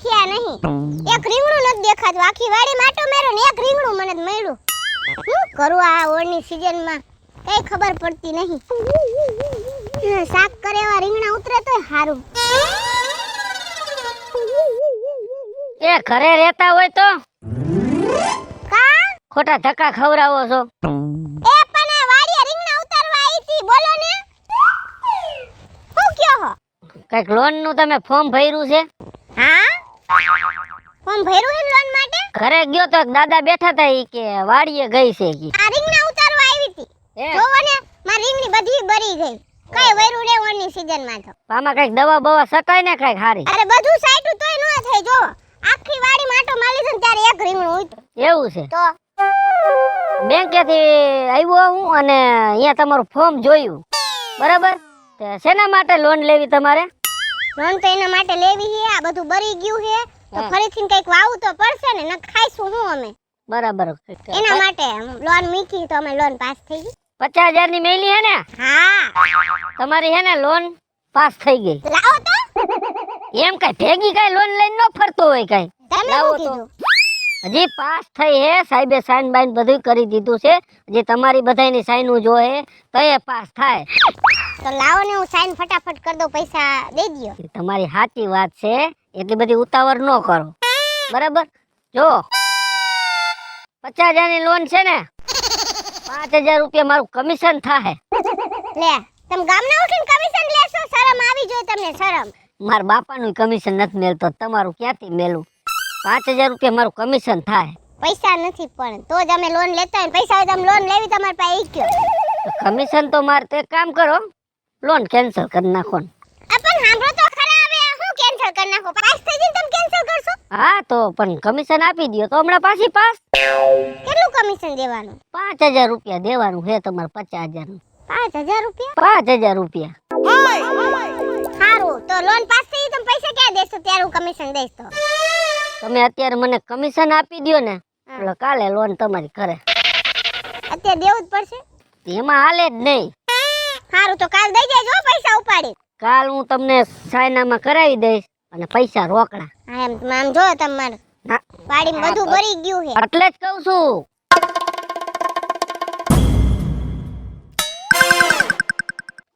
દેખ્યા નહીં. એક રીંગણું નથી દેખાતું. આખી વાડી માટો મેરો ને એક રીંગણું મને જ મળ્યું. શું કરું આ ઓળની સીઝનમાં કઈ ખબર પડતી નહીં. શાક કરે એવા રીંગણા ઉતરે તોય સારું. એ ઘરે રહેતા હોય તો કા ખોટા ધક્કા ખવરાવો છો. એ પણ આ વાડીએ રીંગણા ઉતારવા આવી હતી. બોલો ને શું કયો હો? કઈક લોન નું તમે ફોર્મ ભર્યું છે? હા ફોર્મ ભર્યું છે લોન માટે. ઘરે ગયો તો દાદા બેઠા હતા ઈ કે વાડીએ ગઈ છે કી. આ રીંગણા ઉતારવા આવી હતી. જોવો ને મારી રીંગણી બધી બરી ગઈ. કઈ વૈરું રે ઓની સીઝનમાં તો. આમાં કઈક દવા બવા સકાય ને કઈક હારી. અરે બધું સાઈટું તોય ન થાય. જો આખી વાડી માટો માલી છે ને ત્યારે એક રીંગણું ઉતર્યું. એવું છે? તો બેંકેથી આવ્યો હું અને અહીંયા તમારું ફોર્મ જોયું. બરાબર. તે શેના માટે લોન લેવી તમારે? લોન તો એના માટે લેવી છે. આ બધું બરી ગયું છે તો ફરીથી કઈક વાવું તો પડશે ને. ન ખાઈશું હું અમે. બરાબર. એના માટે લોન મૂકી તો અમે લોન પાસ થઈ ગઈ. 50,000 ની મેલી હે ને? હા તમારી હે ને લોન પાસ થઈ ગઈ. લાવો તો. એમ કઈ ભેગી કઈ લોન લઈને ન ફરતો હોય કઈ. તમે લાવો શું તો. કીધું? હજી પાસ થઈ હે. સાહેબે સાઈન બાઈન બધું કરી દીધું છે. હજી તમારી બધાયની સાઈનું જોહે તો એ પાસ થાય. તો લાવો ને હું સાઈન ફટાફટ કરી દઉં. પૈસા દઈ દ્યો. તમારી સાચી વાત છે. એટલી બધી ઉતાવળ ન કરો. બરાબર. જો 50,000 ની લોન છે ને 5,000 રૂપિયા મારું કમિશન થાય. લે તમે ગામના ઉઠીને કમિશન લેશો? શરમ આવી જોઈએ તમને. શરમ. મારા બાપાનું કમિશન નથી મેલતો. તમારું ક્યાંથી મેલું? 5,000 રૂપિયા મારું કમિશન થાય. પૈસા નથી પણ તો જ અમે લોન લેતા હોય. પૈસા હોય તો અમે લોન લેવી તમારી પાસે ઈ કયો. કમિશન તો મારે તો એક કામ કરો, લોન કેન્સલ કરી નાખો ને. પણ સાંભળો તો ખરા. હવે હું કેન્સલ કરી નાખું? પાસ થઈ જઈને તમે કેન્સલ કરશો? હા તો પણ કમિશન આપી દો તો હમણાં પાછી પાસ. કેટલું કમિશન દેવાનું? 5,000 રૂપિયા દેવાનું છે તમારે. 50,000 નું 5,000 રૂપિયા? 5,000 રૂપિયા. સારું તો લોન પાસ થઈ તમે પૈસા ક્યાં દેશો? ત્યારે હું કમિશન દઈશ. તો તમે અત્યારે મને કમિશન આપી દો ને એટલે કાલે લોન તમારી ઘરે. અત્યારે દેવું જ પડશે? એમાં હાલે જ નહીં. સારું તો કાલ દઈ દેજો પૈસા ઉપાડી. કાલ હું તમને સાયનામાં કરાવી દઈશ અને પૈસા રોકડા. હા એમ આમ જો તમારે ના, વાડીમાં બધું ભરી ગયું છે. એટલે જ કહું છું.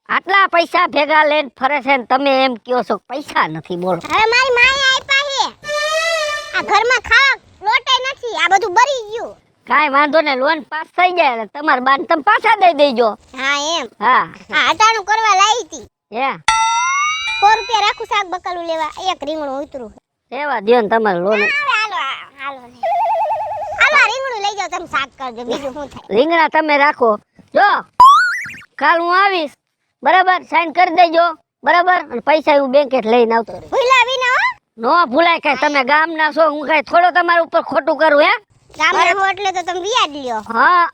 આટલા પૈસા ભેગા લઈને ફરે છે ને તમે એમ કહો છો કે પૈસા નથી. બોલો. હવે મારી માએ આપ્યા છે. આ ઘરમાં ખાવા લોટે નથી. આ બધું ભરી ગયું. કાઈ વાંધો ને. લોન પાસ થઈ જાય એટલે તમારા બાન તમે પાછા દઈ દેજો. હા એમ. હા આ હટાણું કરવા લાવી હતી. હે 100 રૂપિયા રાખું શાક બકાલું લેવા. એક રીંગણું ઉતરું. એવા દ્યો ને તમારે લોન. હવે હાલો હાલો ને. હાલો આ રીંગણું લઈ જાઓ. તમે શાક કરજો. બીજું શું થાય? રીંગણા તમે રાખો. જો કાલ હું આવીશ. બરાબર. સાઈન કરી દેજો. બરાબર. અને પૈસા હું બેંકે લઈને આવતો રહીશ. ભૂલા વિના હો. નો ભૂલાય. કઈ તમે ગામના છો. હું કઈ થોડો તમારા ઉપર ખોટું કરું હે? ગામના હો એટલે તો તમે વ્યાજ લ્યો. હા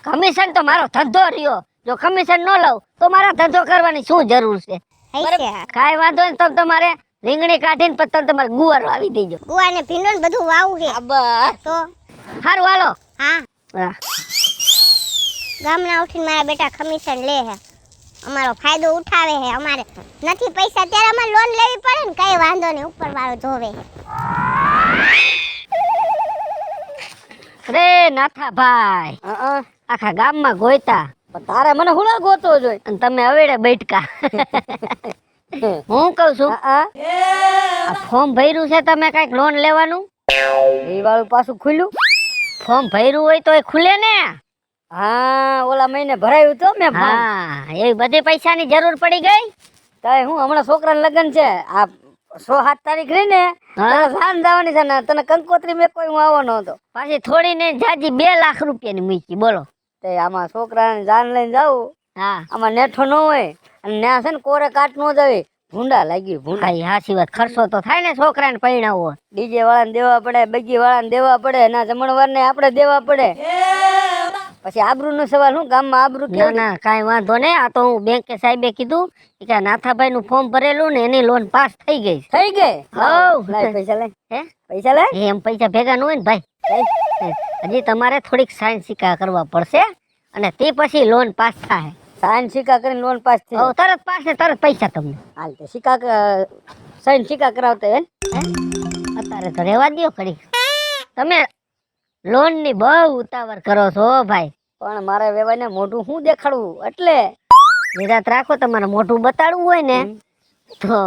કમિશન તો મારો ધંધો રહ્યો. જો કમિશન ન લઉં તો મારા ધંધો કરવાની શું જરૂર છે? હૈસે. કાઈ વાંધો નહીં. તમે તમારે રીંગણી કાઢીને પછી તમે તમારે ગુવાર વાવી દેજો. ગુવાર ને ભીંડો ને બધું વાવું છે. બસ તો સારું હાલો. હા હા. ગામના ઉઠીને મારા બેટા કમિશન લે છે. અમારો ફાયદો ઉઠાવે છે. અમારે નથી પૈસા ત્યારે અમારે લોન લેવી પડે ને. કઈ વાંધો નહીં. ઉપર વાળો જોવે. રે નાથાભાઈ આખા ગામમાં ગોયતા તારે મને હુડા ગોતો જોઈ અને તમે અવેડે બેઠકા. હું કહું છું આ ફોર્મ ભર્યું છે તમે કઈક લોન લેવાનું? એ વાળું પાછું ખુલ્યું. ફોર્મ ભર્યું હોય તો એ ખુલે ને. હા ઓલા મહિને ભરાયું તો મેં. હા એ બધી પૈસાની જરૂર પડી ગઈ. તાય હું હમણાં છોકરાને લગ્ન છે. આ 6-7 તારીખ રહી ને સાંજ જવાની છે ને તને કંકોત્રી મેં કોઈ હું આવવાનો હતો. પાછી થોડી ને જાજી 2 લાખ રૂપિયાની મૂકી. બોલો. તે આમાં છોકરાને જાન લઈને જાવું. હા આમાં નેઠો ન હોય અને ત્યાં છે ને કોરે કાટ ન જવી. ભૂંડા લાગી ભૂંડા. ભાઈ હાચી વાત. ખર્ચો તો થાય ને છોકરાને પરણાવવો. ડીજે વાળાને દેવા પડે, બગી વાળાને દેવા પડે, ના જમણવાર ને આપણે દેવા પડે. પછી આબરૂ નો સવાલ. હું ગામમાં આબરૂ ના ના કાઈ વાંધો નહીં. આ તો હું બેંકે સાહેબે કીધું કે નાથાભાઈ નું ફોર્મ ભરેલું ને એની લોન પાસ થઈ ગઈ. થઈ ગઈ. હઉ. લાય પૈસા લાય. હે પૈસા લાય. એમ પૈસા ભેગા ન હોય ને ભાઈ. હજી તમારે થોડીક સાઈન સિક્કા કરવા પડશે અને તે પછી લોન પાસ થાય. સાઈન સિક્કા કરીને લોન પાસ થઈ. તરત પાસ ને તરત પૈસા તમને. હાલ તે સિક્કા સાઈન સિક્કા કરાવતા હે. અત્યારે તો રહેવા દ્યો ખરી. તમે લોન ની બહુ ઉતાવળ કરો છો ભાઈ. પણ મારે વેવાઈને મોઢું શું દેખાડવું એટલે નિરાત રાખો. તમારે મોઢું બતાડવું હોય ને તો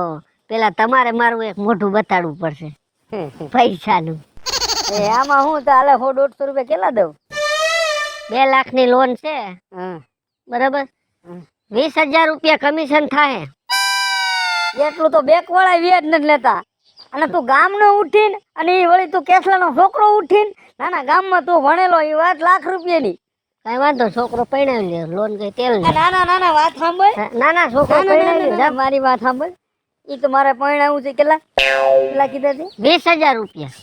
પેલા તમારે મારું એક મોઢું બતાડવું પડશે પૈસાનું. આમાં હું તો હાલે 100-150 રૂપિયા કેટલા દઉં? 2 લાખની લોન છે હા બરાબર. 20,000 રૂપિયા કમિશન થાય. એટલું તો બેંક વાળા વ્યાજ નથી લેતા. અને તું ગામનો ઉઠીને અને ઈ વળી તું કેસલાનો છોકરો ઉઠીને નાના ગામમાં તું ભણેલો એ વાત લાખ રૂપિયાની. કઈ વાંધો છોકરો પરણાવી લે. લોન કઈ તેલ આ નાના વાત સાંભળ. નાના છોકરો પરણાવી લે. મારી વાત સાંભળ. ઈ તો મારે પરણાવું છે કેટલા કીધા છે? 20,000 રૂપિયા.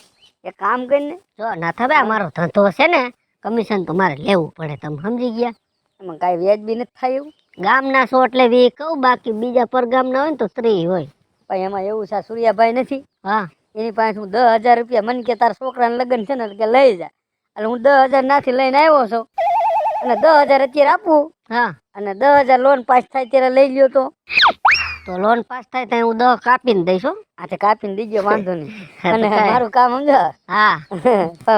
એક કામ કરીને જો ના થવે મારો ધંધો છે ને કમિશન તો મારે લેવું પડે. તમે સમજી ગયા? એમાં કાંઈ વ્યાજ બી નથી થાય એવું. ગામના છો એટલે વી કહું. બાકી બીજા પરગામના હોય ને તો 3 હોય. પણ એમાં એવું છે સૂર્યાભાઈ નથી હા એની પાસે હું 10,000 રૂપિયા મને કે તારા છોકરાને લગ્ન છે ને કે લઈ જા. એટલે હું 10,000 નાથી લઈને આવ્યો છું અને 10,000 અત્યારે આપું હા. અને 10,000 લોન પાસ થાય ત્યારે લઈ લ્યો તો લોન પાસ થાય તો હું 10 કાપીને દઈશ હો. આ કાપીને દીજો વાંધો નહીં. હા, તો અને કાંઈ. મારું કામ સમજો હા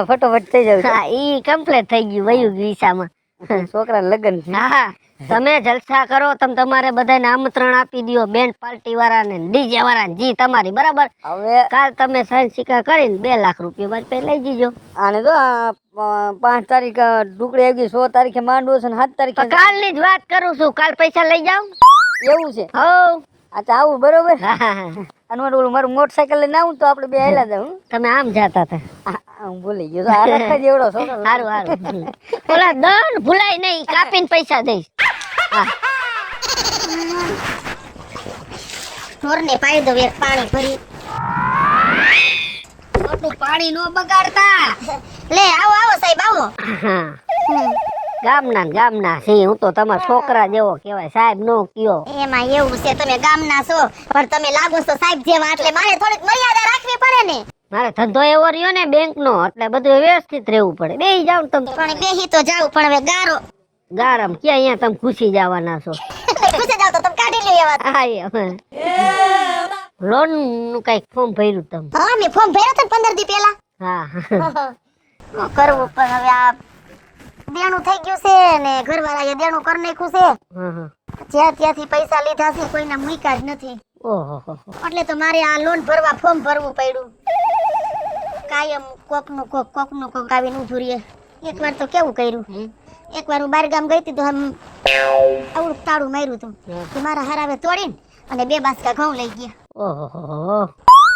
ફટોફટ થઈ જાય. હા ઈ કમ્પ્લીટ થઈ ગયું. વયું ગીસામાં. છોકરાને લગ્ન છે. હા તમે જલસા કરો. તમે તમારે બધાને આમંત્રણ આપી દો. બેન્ડ પાર્ટી વાળાને ડીજે વાળાને જી તમારી બરાબર. હવે કાલ તમે સાઈન સિક્કા કરીને 2 લાખ રૂપિયા બાદ પે લઈ જીજો. આને તો 5 તારીખ ઢુકડી આવી ગઈ, 6 તારીખે માંડવો છે ને 7 તારીખે કાલની જ વાત કરું છું. કાલ પૈસા લઈ જાવ. એવું છે. હો અચ્છા આવું બરોબર. હા, હા, હા. અને મારું મોટરસાયકલ લઈને આવું તો આપણે બે હાલ્યા જાઉં. તમે આમ જતા હતા. હું ભૂલી ગયો તો આ રખા જેવડો છોકરો. સારું સારું. ઓલા દંડ ભૂલાય નહીં. કાપીને પૈસા દઈશ. હા ઢોરને પાઈ દો એક પાણી ભરી. ખોટું પાણી નો બગાડતા. લે આવો આવો સાહેબ આવો. હા ગામના ને ગામના છે. હું તો તમારા છોકરા જેવો કહેવાય. સાહેબ નો કયો. એમાં એવું છે તમે ગામના છો પણ તમે લાગો છો સાહેબ જેવા એટલે મારે થોડીક મર્યાદા રાખવી પડે ને. મારે ધંધો એવો રહ્યો ને બેંક નો એટલે બધું વ્યવસ્થિત રહેવું પડે. બેહી જાવ તમે. પણ બેહી તો જાવ પણ હવે ગારો ગારમ ક્યાં અહીંયા તમે ખુશી જવાના છો. ખુશી જાવ તો તમે કાઢી લ્યો એવા. હા લોન નું કઈક ફોર્મ ભર્યું તમે? હા મેં ફોર્મ ભર્યો તો 15 દી પહેલા. હા શું કરવું પણ હવે આ દેણું થઈ ગયું છે ને ઘરવાળાએ દેણું કરી નાખ્યું છે. હા. જ્યાં ત્યાંથી પૈસા લીધા છે કોઈના મૂક્યા જ નથી. ઓહો એટલે તો મારે આ લોન ભરવા ફોર્મ ભરવું પડ્યું. કાયમ કોકનું કોક આવીને ઊભું રહે. એકવાર તો કેવું કર્યું. એકવાર હું બહાર ગામ ગઈ હતી તો આવડું તાળું માર્યું હતું કે મારા હરાવે તોડીને અને 2 બાસકા ઘઉં લઈ ગયા. ઓહો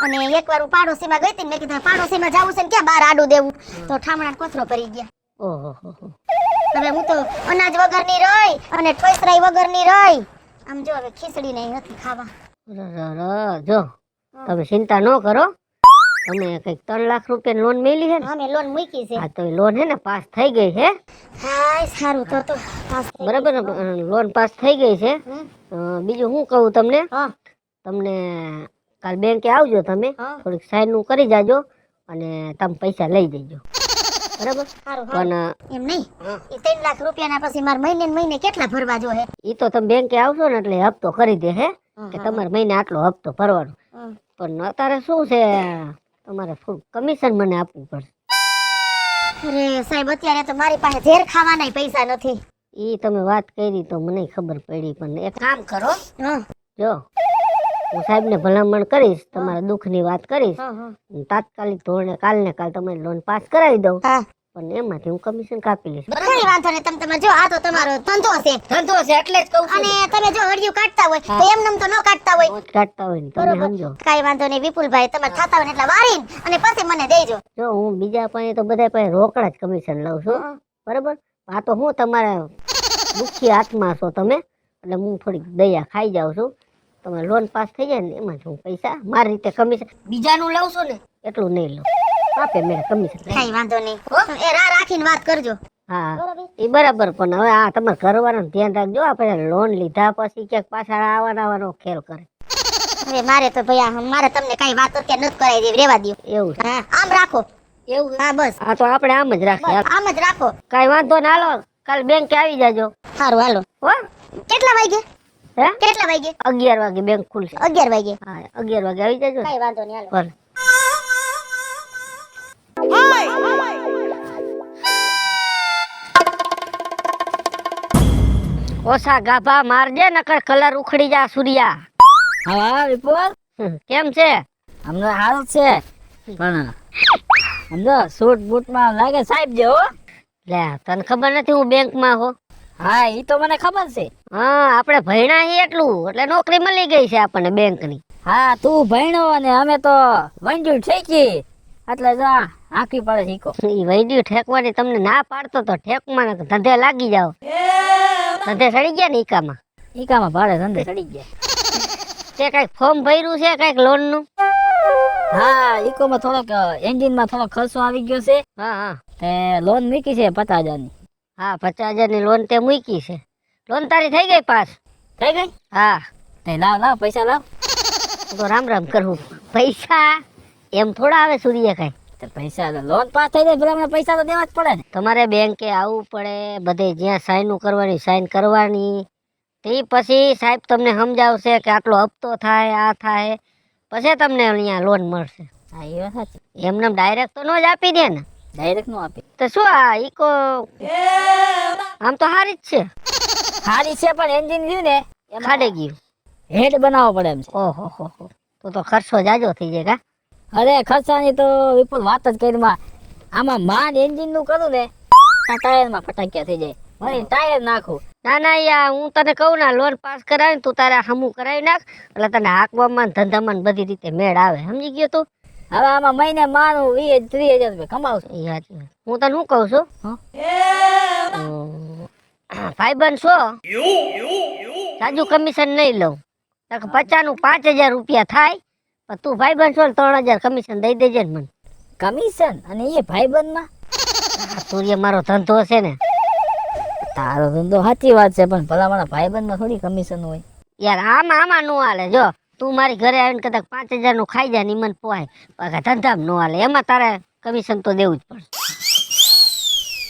અને એકવાર હું પાડોશીમાં ગઈ હતી મેં કીધું પાડોશીમાં જાવું છે ને ક્યાં બહાર આડું દેવું તો ઠામણા કોથરો ભરી ગયા. ઓહો હવે હું તો અનાજ વગરની રહી અને ઠોસરાઈ વગરની રહી. આમ જો હવે ખીચડી નહીં નથી ખાવા. જો તમે ચિંતા ન કરો. તમે કઈક 3 લાખ રૂપિયા લોન મેલી છે ને? હા મેં લોન મૂકી છે. હા તો લોન હે ને પાસ થઈ ગઈ છે. હાય સારું તો પાસ થઈ બરાબર ને? લોન પાસ થઈ ગઈ છે. બીજું હું કહું તમને, હા તમને કાલ બેંકે આવજો. તમે હા. થોડીક સાઈન નું કરી જાજો અને તમે પૈસા લઈ જજો બરાબર. સારું પણ એમ નહીં એ 3 લાખ રૂપિયાના પછી મારે મહિને ને મહિને કેટલા ભરવા જો હે? ઈ તો તમે બેંકે આવશો ને એટલે હપ્તો કરી દે હે કે તમારે મહિને આટલો હપ્તો ભરવાનો. પણ અત્યારે શું છે તમારે ફૂલ કમિશન મને આપવું પડશે. અરે સાહેબ અત્યારે તો મારી પાસે ઝેર ખાવાના પૈસા નથી. ઈ તમે વાત કરી તો મને ખબર પડી. પણ એક કામ કરો, હા જો હું સાહેબને ભલામણ કરીશ, તમારા દુઃખની વાત કરીશ. હા તાત્કાલિક ધોરણે કાલ ને કાલ તમારી લોન પાસ કરાવી દઉં. હા પણ એમાંથી હું કમિશન કાપી લઈશ. કઈ વાંધો નહીં. તમે જો આ તો તમારો ધંધો છે. ધંધો છે એટલે જ કહું અને તમે જો હળિયું કાઢતા હોય તો એમનેમ તો ન કાઢતા હોય. કાઢતા હોય ને તમે સમજો. કઈ વાંધો નહીં વિપુલભાઈ તમારે થતા હોય ને એટલા વારીને અને પછી મને દેજો. જો હું બીજા પાસે તો બધા પાસે રોકડા જ કમિશન લઉં છું બરાબર. આ તો હું તમારા દુઃખી આત્મા છો તમે એટલે હું થોડીક દયા ખાઈ જાઉં છું. તમારે લોન પાસ થઈ જાય ને એમાં હું પૈસા મારી રીતે કમિશન બીજાનું લઉં છું ને એટલું નહીં લઉં. આપે મેં કમિશન. કઈ વાંધો નહીં. એ રાહ રાખીને વાત કરજો. હા એ બરાબર. પણ હવે આ તમારે ઘરવાળાનું ધ્યાન રાખજો. આપણે લોન લીધા પછી ક્યાંક પાછળ આવવાનો ખેલ કરે. હવે મારે તો ભૈયા મારે તમને કઈ વાત અત્યારે નથી કરાવી દેવી. રેવા દો. એવું છે? હા આમ રાખો. એવું? હા બસ હા તો આપણે આમ જ રાખીએ. આમ જ રાખો. કઈ વાંધો ના. હાલો કાલ બેંકે આવી જાજો. સારું હાલો. હો કેટલા વાગે? હે કેટલા વાગે? 11 વાગે બેંક ખુલશે. 11 વાગે. હા 11 વાગે આવી જાજો. કઈ વાંધો નહીં હાલો. ભલે. ઓછા ગાભા મારજે નકર કલર ઉખડી જા સૂર્યા. હા હા વિપુલ કેમ છે? અમને હાલ છે પણ સમજો સૂટ બૂટમાં લાગે સાહેબ જે હો. લે તને ખબર નથી હું બેંકમાં હો. હા ઈ તો મને ખબર છે. હા આપણે ભણ્યા છીએ એટલું એટલે નોકરી મળી ગઈ છે આપણને બેંકની. હા તું ભણ્યો અને અમે તો વંજ્યું ઠેકી એટલે જા હાંકી પડે શીખો. ઈ વૈદ્યુ ઠેકવાની તમને ના પાડતો તો ઠેકમાં ને ધંધે લાગી જાવ. ધંધે સડી ગયા ને ઈકામાં. ઈકામાં ભાડે ધંધે ચડી ગયા. તે કઈક ફોર્મ ભર્યું છે કઈક લોન નું? હા ઈકોમાં થોડોક એન્જિનમાં થોડોક ખર્ચો આવી ગયો છે. હા હા તે લોન મૂકી છે 50,000 ની. હા 50,000 ની લોન તે મૂકી છે. લોન તારી થઈ ગઈ પાસ? થઈ ગઈ? હા. તે લાવ લાવ પૈસા લાવ. હું તો રામ રામ કરું. પૈસા એમ થોડા આવે સૂર્ય કઈ. તે પૈસા લોન પાસ થઈ જાય પેલા પૈસા તો દેવા જ પડે ને. તમારે બેંકે આવવું પડે, બધે જ્યાં સાઈન કરવાની સાઈન કરવાની. તે પછી સાહેબ તમને સમજાવશે કે આટલો હપ્તો થાય આ થાય પછી તમને અહીંયા લોન મળશે. હા એ વાત સાચી. એમને ડાયરેક્ટ તો નો જ આપી દે ને. ડાયરેક્ટ નો આપે તો શું આ ઈકો આમ તો હારી જ છે. સારી છે પણ એન્જિન રહ્યું ને ખાડે ગયું. હેડ બનાવવો પડે એમ છે. ઓહો હો તો ખર્ચો જાજો થઈ જાય કા. અરે ખર્ચાની તો વિપુલ વાત જ કરી માં. આમાં માન એન્જિન નું કરું ને ટાયર માં ફટાક્યા થઈ જાય. મને ટાયર નાખું. ના ના યા હું તને કહું ના લોન પાસ કરાવી તું તારે હમું કરાવી નાખ એટલે તને હાંકવામાં ધંધામાં બધી રીતે મેળ આવે. સમજી ગયો તું? હવે આમાં મહિને માનું 20-30,000 રૂપિયા કમાવશું. એ સાચી વાત. હું તને શું કહું છું હં? ભાઈબંધ છો સાજુ કમિશન નહીં લઉં. 50 નું 5,000 રૂપિયા થાય પણ તું ભાઈબંધ છો ને 3,000 કમિશન દઈ દેજે ને મને. કમિશન અને એ ભાઈબંધ માં સૂર્ય મારો ધંધો છે ને. તારો ધંધો સાચી વાત છે પણ ભલા મારા ભાઈબંધ માં થોડી કમિશન હોય. યાર આમાં નો હાલે. જો તું મારી ઘરે આવીને કદાચ 5,000 નું ખાઈ જાય ને ઈ મને પોહાય પણ ધંધામાં નો હાલે. એમાં તારે કમિશન તો દેવું જ પડે.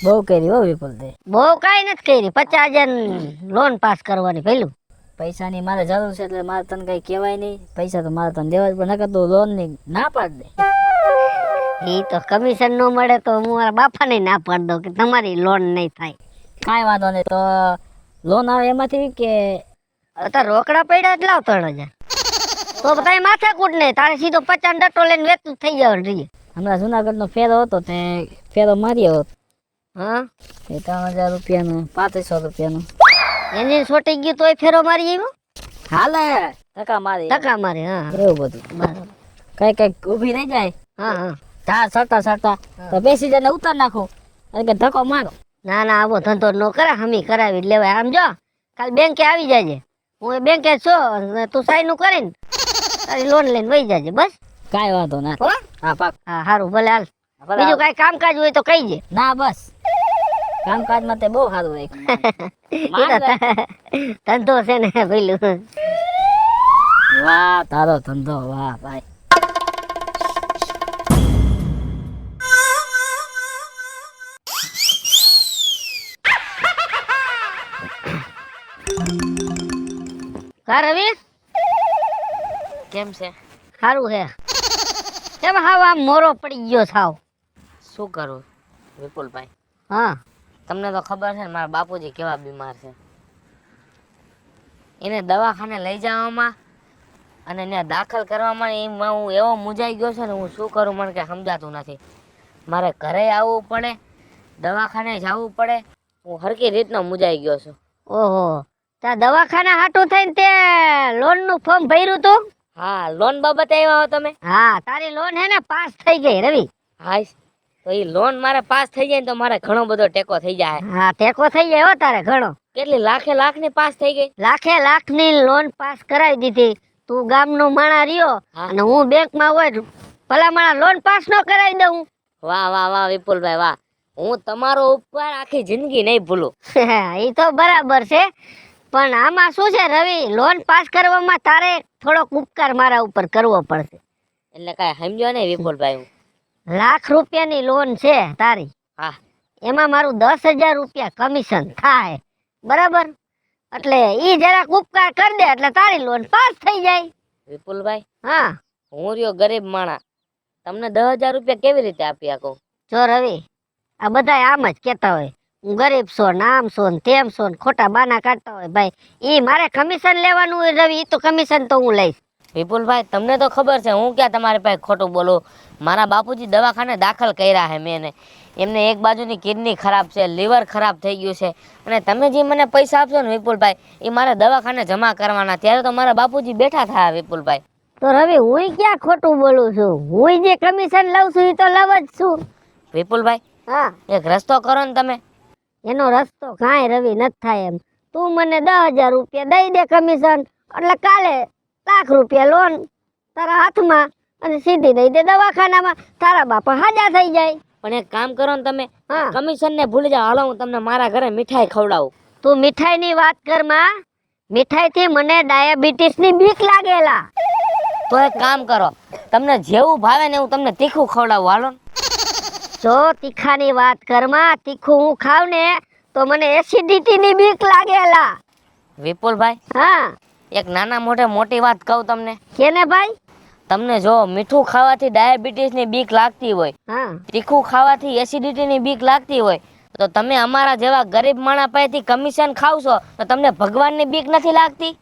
બહુ કરી હો વિપુલ તે. બહુ કાંઈ નથી કરી. 50,000 લોન પાસ કરવાની પેલું. પૈસાની મારે જરૂર છે એટલે મારે તને કઈ કહેવાય નહીં. પૈસા તો મારે તને દેવા જ પણ નકર તું લોન ની ના પાડ દે. એ તો કમિશન નો મળે તો હું મારા બાપાને ના પાડી દઉં કે તમારી લોન નહીં થાય. કાંઈ વાંધો નહીં તો લોન આવે એમાંથી કે અત્યારે રોકડા પડ્યા જ લાવ 3,000 તો તારી માથાકૂટ નહીં. તારે સીધો 50 ડટ્ટો લઈને વેચતું થઈ જવાનું રહીએ. હમણાં જુનાગઢ નો ફેરો હતો તે ફેરો માર્યો હતો. હા એ 3,000 રૂપિયાનો 3500 રૂપિયાનો. એની છોટી ગયું તોય ફેરો મારી આવ્યો. હાલે ધક્કા મારી ટકા મારે. હા એવું બધું બરાબર. કઈક ઊભી રહી જાય હા હા ધાર સરતા તો બેસી જઈને ઉતાર નાખો અને કે ધક્કો મારો. ના ના આવો ધંધો ન કરે. હમી કરાવી જ લેવાય. આમ જો કાલ બેંકે આવી જાજે. હું બેંકે છો તું સાઈન કરીને તારી લોન લઈને વહી જાજે બસ. કાંઈ વાંધો ના. હો? હા પાક. હા સારું ભલે હાલ. ભલે બીજું હાલ. કાંઈ કામકાજ હોય તો કહીજે. ના બસ કામકાજમાં તે બહુ સારું રાખ્યું. ધંધો છે ને પેલું. વાહ તારો ધંધો વાહ ભાઈ. કા રવિ કેમ છે? સારું છે. કેમ હાવ આમ મોરો પડી ગયો સાવ? શું કરું વિપુલભાઈ? હા તમને તો ખબર છે ને મારા બાપુજી કેવા બીમાર છે. એને દવાખાને લઈ જવામાં અને એને દાખલ કરવામાં એમાં હું એવો મૂંઝાઈ ગયો છે ને હું શું કરું મને કંઈ સમજાતું નથી. મારે ઘરે આવવું પડે, દવાખાને જવું પડે. હું હરકી રીતનો મૂંઝાઈ ગયો છું. ઓહો ત્યાં દવાખાના હાટું થઈને તે લોન નું ફોર્મ ભર્યું તું? હા લોન બાબતે આવ્યા હો તમે? હા તારી લોન હે ને પાસ થઈ ગઈ રવિ. હા તો એ લોન મારે પાસ થઈ જાય ને તો મારે ઘણો બધો ટેકો થઈ જાય. હા ટેકો થઈ જાય હો તારે ઘણો. કેટલી લાખની પાસ થઈ ગઈ? લાખ ની લોન પાસ કરાવી દીધી. તું ગામનો માણા રહ્યો હા. અને હું બેંકમાં હોય ભલા માણા લોન પાસ નો કરાવી દઉં. વાહ વાહ વાહ વિપુલભાઈ વાહ. હું તમારો ઉપકાર આખી જિંદગી નહીં ભૂલું. એ તો બરાબર છે પણ આમાં શું છે રવિ, લોન પાસ કરવામાં તારે થોડોક ઉપકાર મારા ઉપર કરવો પડશે. એટલે કાંઈ સમજો ને વિપુલભાઈ હું. લાખ રૂપિયાની લોન છે તારી. હા એમાં મારું 10,000 રૂપિયા કમિશન થાય બરાબર. એટલે ઈ જરાક ઉપકાર કરી દે એટલે તારી લોન પાસ થઈ જાય. વિપુલભાઈ હા હું રહ્યો ગરીબ માણસ, તમને 10,000 રૂપિયા કેવી રીતે આપી શકું? જો રવિ આ બધા આમ જ કહેતા હોય હું ગરીબ છો ને આમ છો ને તેમ છો ને ખોટા બાના કાઢતા હોય ભાઈ ઈ મારે કમિશન લેવાનું હોય રવિ ઈ તો કમિશન તો હું લઈશ. વિપુલભાઈ તમને તો ખબર છે હું ક્યાં તમારી પાસે ખોટું બોલું. મારા બાપુજી દવાખાને દાખલ કર્યા છે મેં એને. એમને એક બાજુની કિડની ખરાબ છે, લીવર ખરાબ થઈ ગયું છે, અને તમે જે મને પૈસા આપશો ને વિપુલભાઈ એ મારે દવાખાને જમા કરવાના. ત્યારે તો મારા બાપુજી બેઠા થયા વિપુલભાઈ. તો રવિ હું ક્યાં ખોટું બોલું છું, હું જે કમિશન લઉં છું ઈ તો લવ જ છું. વિપુલભાઈ હા એક રસ્તો કરો ને તમે. એનો રસ્તો કાંઈ રવિ નથી થાય એમ. તું મને 10,000 રૂપિયા દઈ દે કમિશન એટલે કાલે ₹1,00,000 લોન તારા હાથમાં અને સીધી દઈ દે દવાખાનામાં, તારા બાપા હાજા થઈ જાય. પણ એક કામ કરો ને તમે, હા કમિશન ને ભૂલી જાઓ. હાલો હું તમને મારા ઘરે મીઠાઈ ખવડાવું. તું મીઠાઈ ની વાત કર માં, મીઠાઈ થી મને ડાયાબિટીસ ની બીક લાગેલા. તો એક કામ કરો, તમને જેવું ભાવે ને એવું તમને તીખું ખવડાવું. હાલો ને. જો તીખાની વાત કર માં, તીખું હું ખાવ ને તો મને એસિડિટી ની બીક લાગેલા. વિપુલભાઈ હા એક નાના મોટે મોટી વાત કહું તમને. કેને ભાઈ? તમને જો મીઠું ખાવાથી ડાયાબિટીસ ની બીક લાગતી હોય, હા તીખું ખાવાથી એસિડિટી ની બીક લાગતી હોય, તો તમે અમારા જેવા ગરીબ માણસ પાસેથી કમિશન ખાવશો તો તમને ભગવાનની બીક નથી લાગતી?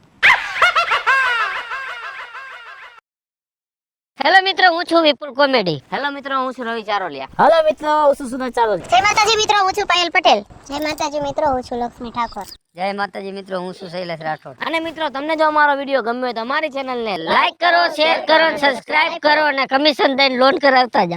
હેલો મિત્રો, હું છું વિપુલ કોમેડી. હેલો મિત્રો, હું છું રવિ ચારોલિયા. હાલો મિત્રો હું છું સુનલ ચાલો. જય માતાજી મિત્રો, હું છું પાયલ પટેલ. જય માતાજી મિત્રો, હું છું લક્ષ્મી ઠાકોર. જય માતાજી મિત્રો, હું છું શૈલેષ રાઠોડ. અને મિત્રો તમને જો અમારો વિડીયો ગમ્યો હોય તો અમારી ચેનલને લાઈક કરો, શેર કરો, સબસ્ક્રાઇબ કરો અને કમિશન દઈને લોન કરાવતા જાઓ.